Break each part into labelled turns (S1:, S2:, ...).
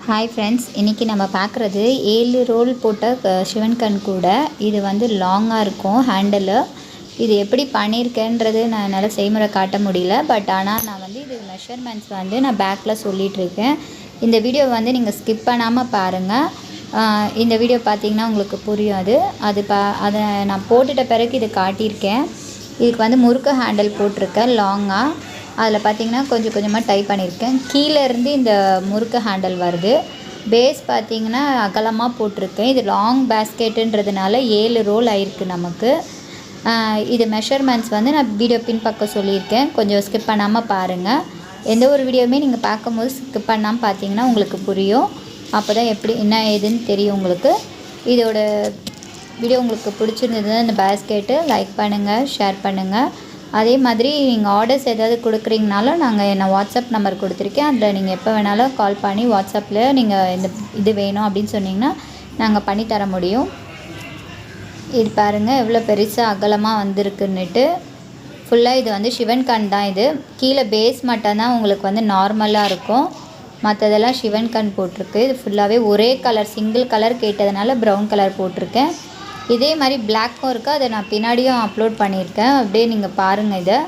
S1: Hi friends, இன்றைக்கி நம்ம பார்க்குறது 7 ரோல் போட்ட சிவன் கண் கூட. இது வந்து லாங்காக இருக்கும் ஹேண்டில். இது எப்படி பண்ணியிருக்கேன்றது நான் என்னால் செய்முறை காட்ட முடியல. ஆனால் நான் வந்து இது மெஷர்மெண்ட்ஸ் வந்து நான் பேக்கில் சொல்லிகிட்ருக்கேன். இந்த வீடியோ வந்து நீங்கள் ஸ்கிப் பண்ணாமல் பாருங்கள். இந்த வீடியோ பார்த்திங்கன்னா உங்களுக்கு புரியும். அதை நான் போட்டுட்ட பிறகு இது காட்டியிருக்கேன். இதுக்கு வந்து முறுக்கு ஹேண்டில் போட்டிருக்கேன் லாங்காக. அதில் பார்த்திங்கன்னா கொஞ்சம் கொஞ்சமாக டைப் பண்ணியிருக்கேன். கீழே இருந்து இந்த முறுக்கு ஹேண்டில் வருது. பேஸ் பார்த்திங்கன்னா அகலமாக போட்டிருக்கேன். இது லாங் பேஸ்கெட்டுன்றதுனால 7 ரோல் ஆகிருக்கு நமக்கு. இது மெஷர்மெண்ட்ஸ் வந்து நான் வீடியோ பின்பக்கம் சொல்லியிருக்கேன். கொஞ்சம் ஸ்கிப் பண்ணாமல் பாருங்கள். எந்த ஒரு வீடியோவுமே நீங்கள் பார்க்கும்போது ஸ்கிப் பண்ணாமல் பார்த்தீங்கன்னா உங்களுக்கு புரியும். அப்போ தான் எப்படி என்ன ஏதுன்னு தெரியும் உங்களுக்கு. இதோட வீடியோ உங்களுக்கு பிடிச்சிருந்ததுன்னா இந்த பேஸ்கெட்டு லைக் பண்ணுங்கள், ஷேர் பண்ணுங்கள். அதே மாதிரி நீங்கள் ஆர்டர்ஸ் ஏதாவது கொடுக்குறீங்கனாலும் என்ன வாட்ஸ்அப் நம்பர் கொடுத்துருக்கேன். அதில் நீங்கள் எப்போ வேணாலும் கால் பண்ணி வாட்ஸ்அப்பில் நீங்கள் இது வேணும் அப்படின்னு சொன்னிங்கன்னா நாங்கள் பண்ணித்தர முடியும். இது பாருங்கள் எவ்வளோ பெருசாக அகலமாக வந்திருக்குன்னுட்டு. ஃபுல்லாக இது வந்து சிவன் கண் தான். இது கீழே பேஸ் மட்டும்தான் உங்களுக்கு வந்து நார்மலாக இருக்கும். மற்றதெல்லாம் சிவன் கண் போட்டிருக்கு. இது ஃபுல்லாகவே ஒரே கலர், சிங்கிள் கலர் கேட்டதுனால ப்ரௌன் கலர் போட்டிருக்கேன். இதே மாதிரி பிளாக்கும் இருக்குது. அதை நான் பின்னாடியும் அப்லோட் பண்ணியிருக்கேன். அப்படியே நீங்கள் பாருங்கள்.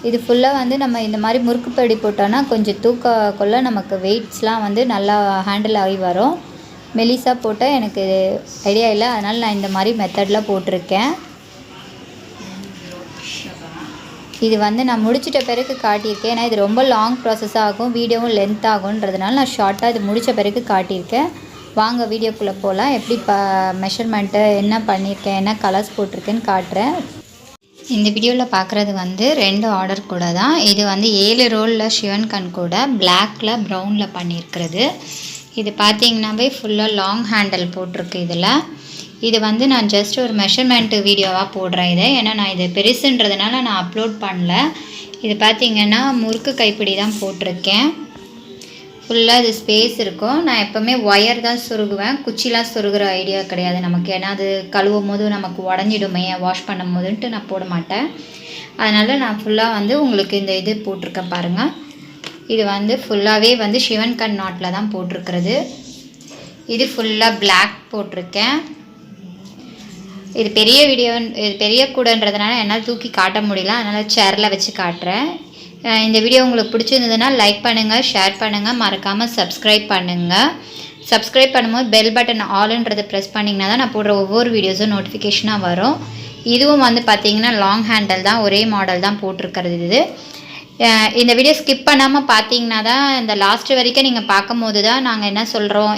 S1: இது ஃபுல்லாக வந்து நம்ம இந்த மாதிரி முறுக்குப்படி போட்டோன்னா கொஞ்சம் தூக்கக்குள்ள நமக்கு வெயிட்ஸ்லாம் வந்து நல்லா ஹேண்டில் ஆகி வரும். மெலிசாக போட்டால் எனக்கு ஐடியா இல்லை, அதனால் நான் இந்த மாதிரி மெத்தடில் போட்டிருக்கேன். இது வந்து நான் முடிச்சிட்ட பிறகு காட்டியிருக்கேன். ஏன்னா இது ரொம்ப லாங் ப்ராசஸ் ஆகும், வீடியோவும் லென்த் ஆகுன்றதுனால நான் ஷார்ட்டாக இது முடித்த பிறகு காட்டியிருக்கேன். வாங்க வீடியோக்குள்ளே போகலாம். எப்படி மெஷர்மெண்ட்டு என்ன பண்ணியிருக்கேன், என்ன கலர்ஸ் போட்டிருக்கேன்னு காட்டுறேன். இந்த வீடியோவில் பார்க்குறது வந்து 2 ஆர்டர் கூட தான். இது வந்து 7 ரோலில் சிவன் கண் கூட பிளாக்கில் ப்ரௌனில் பண்ணியிருக்கிறது. இது பார்த்திங்கன்னாவே ஃபுல்லாக லாங் ஹேண்டில் போட்டிருக்கு. இது வந்து நான் ஜஸ்ட் ஒரு மெஷர்மெண்ட்டு வீடியோவாக போடுறேன். ஏன்னா நான் இது பெருசுன்றதுனால நான் அப்லோட் பண்ணல. இது பார்த்திங்கன்னா முறுக்கு கைப்பிடி தான் போட்டிருக்கேன். ஃபுல்லாக இது ஸ்பேஸ் இருக்கும். நான் எப்போவுமே ஒயர் தான் சொருகுவேன், குச்சிலாம் சொருகிற ஐடியா கிடையாது நமக்கு. ஏன்னா அது கழுவும் போது நமக்கு உடஞ்சிடுமே வாஷ் பண்ணும் போதுன்ட்டு நான் போட மாட்டேன். அதனால் நான் ஃபுல்லாக வந்து உங்களுக்கு இந்த இது போட்டிருக்கேன் பாருங்கள். இது வந்து ஃபுல்லாகவே வந்து சிவன் கண் நாட்டில் தான் போட்டிருக்கிறது. இது ஃபுல்லாக பிளாக் போட்டிருக்கேன். இது பெரிய வீடியோ, இது பெரிய கூடன்றதுனால என்னால் தூக்கி காட்ட முடியல, அதனால் சேரில் வச்சு காட்டுறேன். இந்த வீடியோ உங்களுக்கு பிடிச்சிருந்ததுன்னா லைக் பண்ணுங்கள், ஷேர் பண்ணுங்கள், மறக்காமல் சப்ஸ்கிரைப் பண்ணுங்கள். சப்ஸ்கிரைப் பண்ணும்போது பெல் பட்டன் ஆல்ன்றதை ப்ரெஸ் பண்ணிங்கன்னா தான் நான் போடுற ஒவ்வொரு வீடியோஸும் நோட்டிஃபிகேஷனாக வரும். இதுவும் வந்து பார்த்திங்கன்னா லாங் ஹேண்டில் தான், ஒரே மாடல் தான் போட்டிருக்கிறது. இந்த வீடியோ ஸ்கிப் பண்ணாமல் பார்த்தீங்கன்னா தான் இந்த லாஸ்ட் வரைக்கும் நீங்கள் பார்க்கும் போது தான் நாங்கள் என்ன சொல்கிறோம்,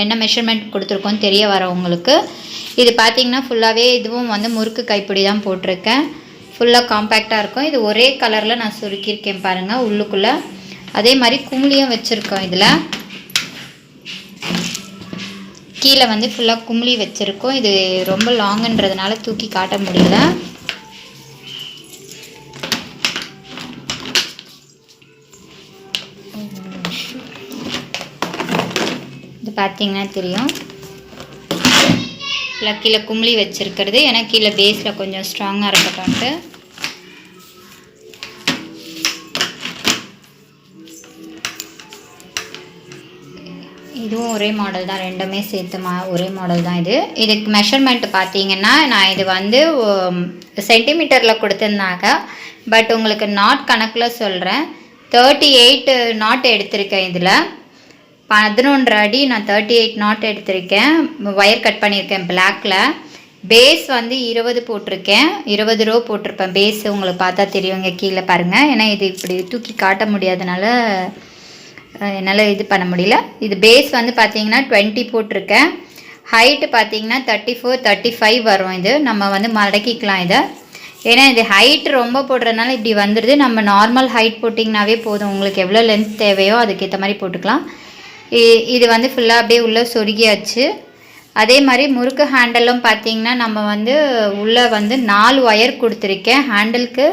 S1: என்ன மெஷர்மெண்ட் கொடுத்துருக்கோன்னு தெரிய வரோம் உங்களுக்கு. இது பார்த்திங்கன்னா ஃபுல்லாகவே இதுவும் வந்து முறுக்கு கைப்பிடி தான் போட்டிருக்கேன். ஃபுல்லாக காம்பேக்டாக இருக்கும். இது ஒரே கலரில் நான் சுருக்கியிருக்கேன் பாருங்கள் உள்ளுக்குள்ளே. அதே மாதிரி குமிழியும் வச்சுருக்கோம். இதில் கீழே வந்து ஃபுல்லாக குமிழி வச்சுருக்கோம். இது ரொம்ப லாங்குன்றதுனால தூக்கி காட்ட முடியல. இது பார்த்திங்கன்னா தெரியும். ஃபுல்லாக கீழே குமிழி வச்சுருக்கிறது. ஏன்னா கீழே பேஸில் கொஞ்சம் ஸ்ட்ராங்காக இருக்கட்டும்ட்டு. இதுவும் ஒரே மாடல் தான், ரெண்டுமே சேர்த்து ஒரே மாடல் தான். இதுக்கு மெஷர்மெண்ட்டு பார்த்தீங்கன்னா நான் இது வந்து சென்டிமீட்டரில் கொடுத்துருந்தாங்க. பட் உங்களுக்கு நாட் கணக்கில் சொல்கிறேன். 38 நாட் எடுத்திருக்கேன். இதில் 11 அடி நான் 38 நாட் எடுத்திருக்கேன். ஒயர் கட் பண்ணியிருக்கேன் பிளாக்கில். பேஸ் வந்து 20 போட்டிருக்கேன். 20 ரோ போட்டிருப்பேன். பேஸ் உங்களுக்கு பார்த்தா தெரியுங்க கீழே பாருங்கள். ஏன்னா இது இப்படி தூக்கி காட்ட முடியாதனால என்னால் இது பண்ண முடியல. இது பேஸ் வந்து பார்த்திங்கன்னா 20 போட்டிருக்கேன். ஹைட்டு பார்த்திங்கன்னா 34, 35 வரும். இது நம்ம வந்து மடக்கிக்கலாம் இதை. ஏன்னா இது ஹைட் ரொம்ப போடுறதுனால இப்படி வந்துடுது. நம்ம நார்மல் ஹைட் போட்டிங்கனாவே போதும். உங்களுக்கு எவ்வளோ லென்த் தேவையோ அதுக்கேற்ற மாதிரி போட்டுக்கலாம். இது வந்து ஃபுல்லாக அப்படியே உள்ளே சொருகியாச்சு. அதே மாதிரி முறுக்கு ஹேண்டலும் பார்த்திங்கன்னா நம்ம வந்து உள்ளே வந்து 4 ஒயர் கொடுத்துருக்கேன். ஹேண்டிலுக்கு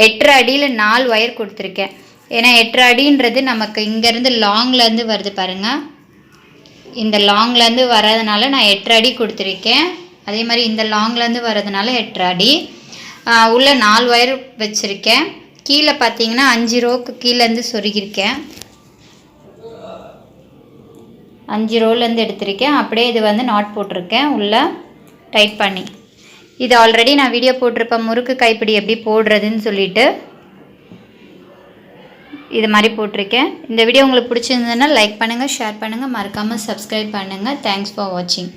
S1: 8.5 அடியில் 4 ஒயர் கொடுத்துருக்கேன். ஏன்னா 8.5 அடின்றது நமக்கு இங்கேருந்து லாங்லேருந்து வருது பாருங்கள். இந்த லாங்லேருந்து வர்றதுனால நான் 8.5 அடி கொடுத்துருக்கேன். அதே மாதிரி இந்த லாங்லேருந்து வர்றதுனால 8.5 அடி. உள்ளே 4 ஒயர் வச்சுருக்கேன். கீழே பார்த்தீங்கன்னா 5 ரோக்கு கீழேருந்து சொருகியிருக்கேன். 5 ரோல்லேருந்து எடுத்திருக்கேன். அப்படியே இது வந்து நாட் போட்டிருக்கேன் உள்ளே டைட் பண்ணி. இது ஆல்ரெடி நான் வீடியோ போட்டிருப்பேன் முறுக்கு கைப்பிடி எப்படி போடுறதுன்னு சொல்லிட்டு. இது மாதிரி போட்டிருக்கேன். இந்த வீடியோ உங்களுக்கு பிடிச்சிருந்ததுன்னா லைக் பண்ணுங்கள், ஷேர் பண்ணுங்கள், மறக்காமல் சப்ஸ்கிரைப் பண்ணுங்கள். தேங்க்ஸ் ஃபார் வாட்சிங்.